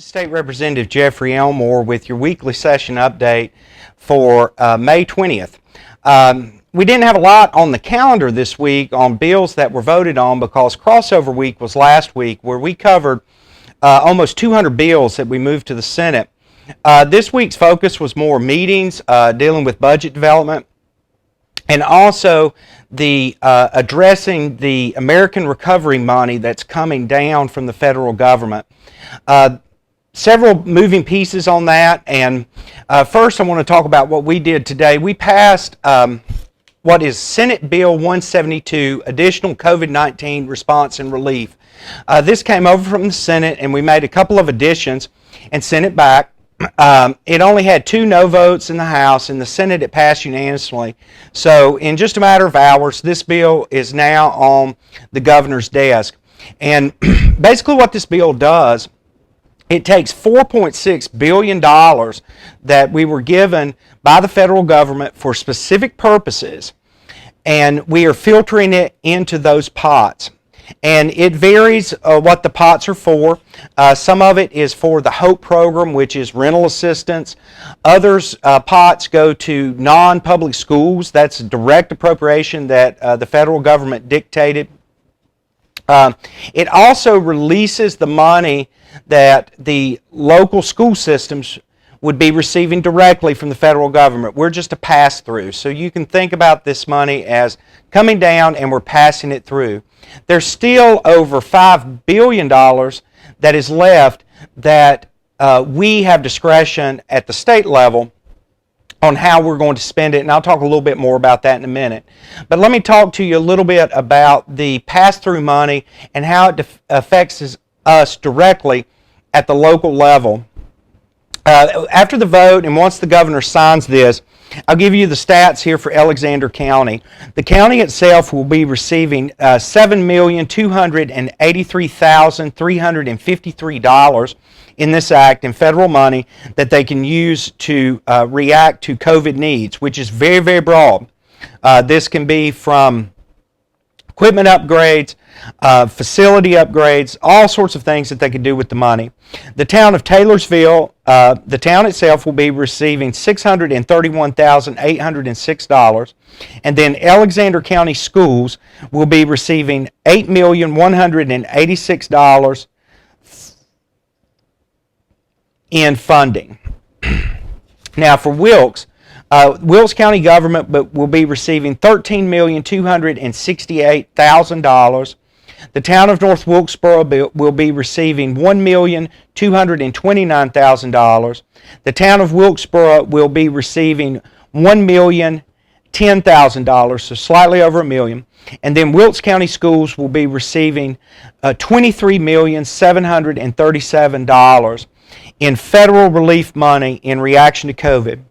is State Representative Jeffrey Elmore with your weekly session update for May 20th. We didn't have a lot on the calendar this week on bills that were voted on because crossover week was last week, where we covered almost 200 bills that we moved to the Senate. This week's focus was more meetings dealing with budget development, and also the addressing the American recovery money that's coming down from the federal government. Several moving pieces on that, and first I want to talk about what we did today. We passed what is Senate Bill 172, Additional COVID-19 Response and Relief. This came over from the Senate, and we made a couple of additions and sent it back. It only had 2 no votes in the House. In the Senate, it passed unanimously. So in just a matter of hours, this bill is now on the governor's desk. And basically what this bill does, it takes $4.6 billion that we were given by the federal government for specific purposes, and we are filtering it into those pots. And it varies what the pots are for. Some of it is for the HOPE program, which is rental assistance. Others pots go to non-public schools. That's a direct appropriation that the federal government dictated. It also releases the money that the local school systems would be receiving directly from the federal government. We're just a pass-through. So you can think about this money as coming down and we're passing it through. There's still over $5 billion that is left that we have discretion at the state level on how we're going to spend it, and I'll talk a little bit more about that in a minute. But let me talk to you a little bit about the pass-through money and how it affects us directly at the local level. After the vote, and once the governor signs this, I'll give you the stats here for Alexander County. The county itself will be receiving $7,283,353 in this act in federal money that they can use to react to COVID needs, which is very, very broad. This can be from equipment upgrades, facility upgrades, all sorts of things that they could do with the money. The town of Taylorsville, the town itself will be receiving $631,806, and then Alexander County Schools will be receiving $8,186 in funding. Now for Wilkes County government will be receiving $13,268,000. The town of North Wilkesboro will be receiving $1,229,000. The town of Wilkesboro will be receiving $1,010,000, so slightly over $1 million. And then Wilkes County Schools will be receiving $23,737 in federal relief money in reaction to COVID.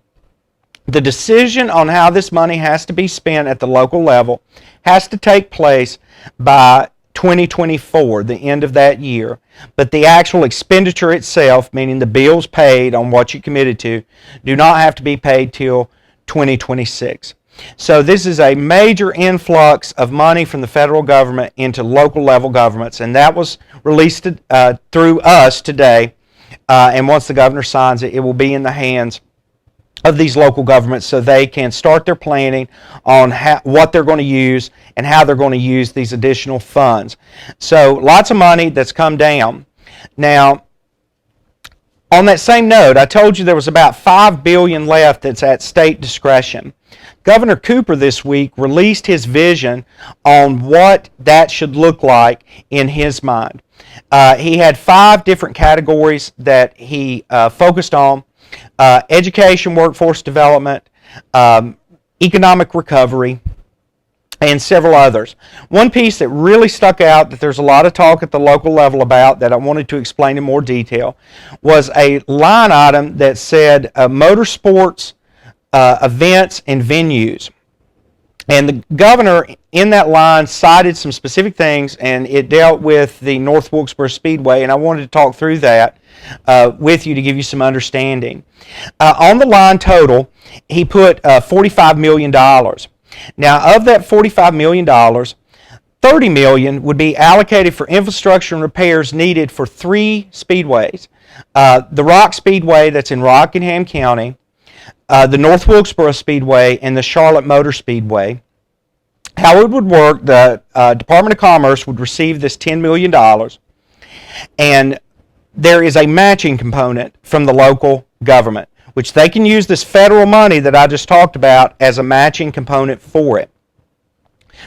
The decision on how this money has to be spent at the local level has to take place by 2024, the end of that year. But the actual expenditure itself, meaning the bills paid on what you committed to, do not have to be paid till 2026. So this is a major influx of money from the federal government into local level governments, and that was released through us today. And once the governor signs it, it will be in the hands of these local governments so they can start their planning on what they're going to use and how they're going to use these additional funds. So lots of money that's come down. Now, on that same note, I told you there was about $5 billion left that's at state discretion. Governor Cooper this week released his vision on what that should look like in his mind. He had 5 different categories that he focused on. Education, workforce development, economic recovery, and several others. One piece that really stuck out that there's a lot of talk at the local level about that I wanted to explain in more detail was a line item that said motorsports, events, and venues. And the governor in that line cited some specific things, and it dealt with the North Wilkesboro Speedway, and I wanted to talk through that with you to give you some understanding. On the line total, he put $45 million. Now, of that $45 million, $30 million would be allocated for infrastructure and repairs needed for 3 speedways. the Rock Speedway that's in Rockingham County, the North Wilkesboro Speedway, and the Charlotte Motor Speedway. How it would work, the Department of Commerce would receive this $10 million, and there is a matching component from the local government, which they can use this federal money that I just talked about as a matching component for it.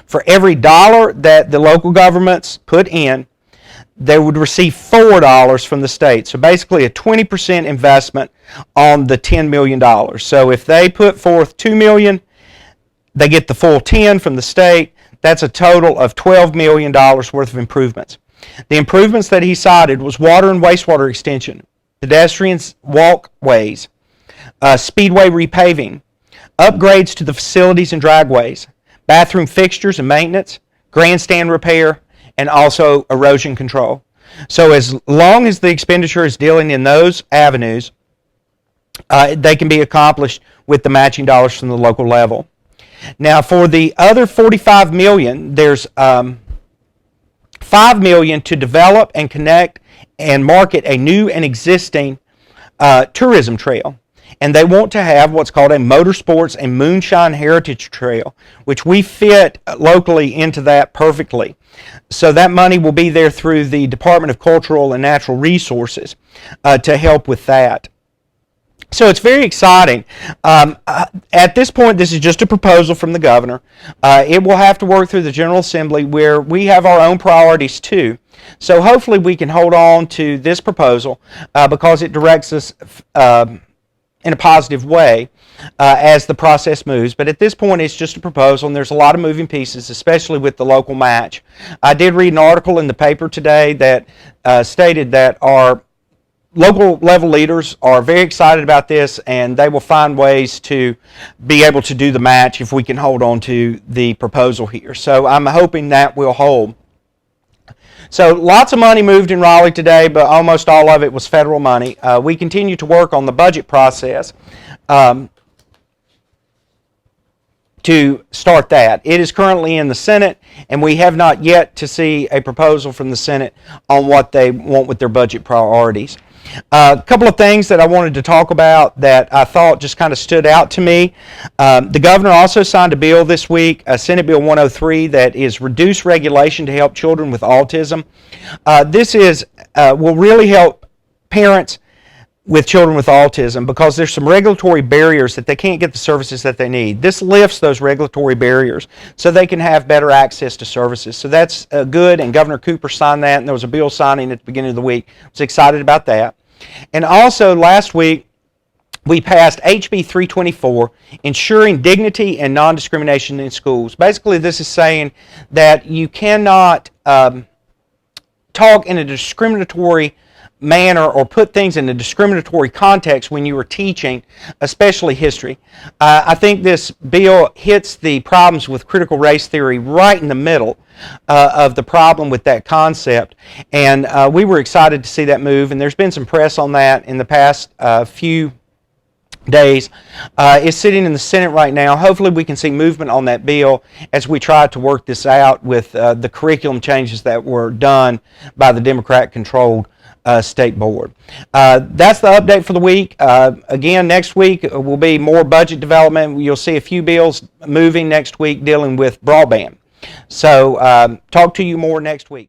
For every dollar that the local governments put in, they would receive $4 from the state. So basically a 20% investment on the $10 million. So if they put forth $2 million, they get the full 10 from the state. That's a total of $12 million worth of improvements. The improvements that he cited was water and wastewater extension, pedestrians walkways, speedway repaving, upgrades to the facilities and dragways, bathroom fixtures and maintenance, grandstand repair, and also erosion control. So as long as the expenditure is dealing in those avenues, they can be accomplished with the matching dollars from the local level. Now for the other $45 million, there's $5 million to develop and connect and market a new and existing tourism trail. And they want to have what's called a motorsports and moonshine heritage trail, which we fit locally into that perfectly. So that money will be there through the Department of Cultural and Natural Resources to help with that. So it's very exciting. At this point, this is just a proposal from the governor. It will have to work through the General Assembly, where we have our own priorities too. So hopefully we can hold on to this proposal because it directs us in a positive way as the process moves. But at this point, it's just a proposal, and there's a lot of moving pieces, especially with the local match. I did read an article in the paper today that stated that our local level leaders are very excited about this, and they will find ways to be able to do the match if we can hold on to the proposal here. So I'm hoping that will hold. So lots of money moved in Raleigh today, but almost all of it was federal money. We continue to work on the budget process to start that. It is currently in the Senate, and we have not yet to see a proposal from the Senate on what they want with their budget priorities. A couple of things that I wanted to talk about that I thought just kind of stood out to me. The governor also signed a bill this week, Senate Bill 103, that is reduced regulation to help children with autism. This will really help parents with children with autism because there's some regulatory barriers that they can't get the services that they need. This lifts those regulatory barriers so they can have better access to services. So that's good, and Governor Cooper signed that, and there was a bill signing at the beginning of the week. I was excited about that. And also last week, we passed HB 324, ensuring dignity and non-discrimination in schools. Basically, this is saying that you cannot talk in a discriminatory manner or put things in a discriminatory context when you are teaching, especially history. I think this bill hits the problems with critical race theory right in the middle of the problem with that concept, and we were excited to see that move, and there's been some press on that in the past few days. It's sitting in the Senate right now. Hopefully we can see movement on that bill as we try to work this out with the curriculum changes that were done by the Democrat-controlled state board. That's the update for the week. Again, next week will be more budget development. You'll see a few bills moving next week dealing with broadband. So talk to you more next week.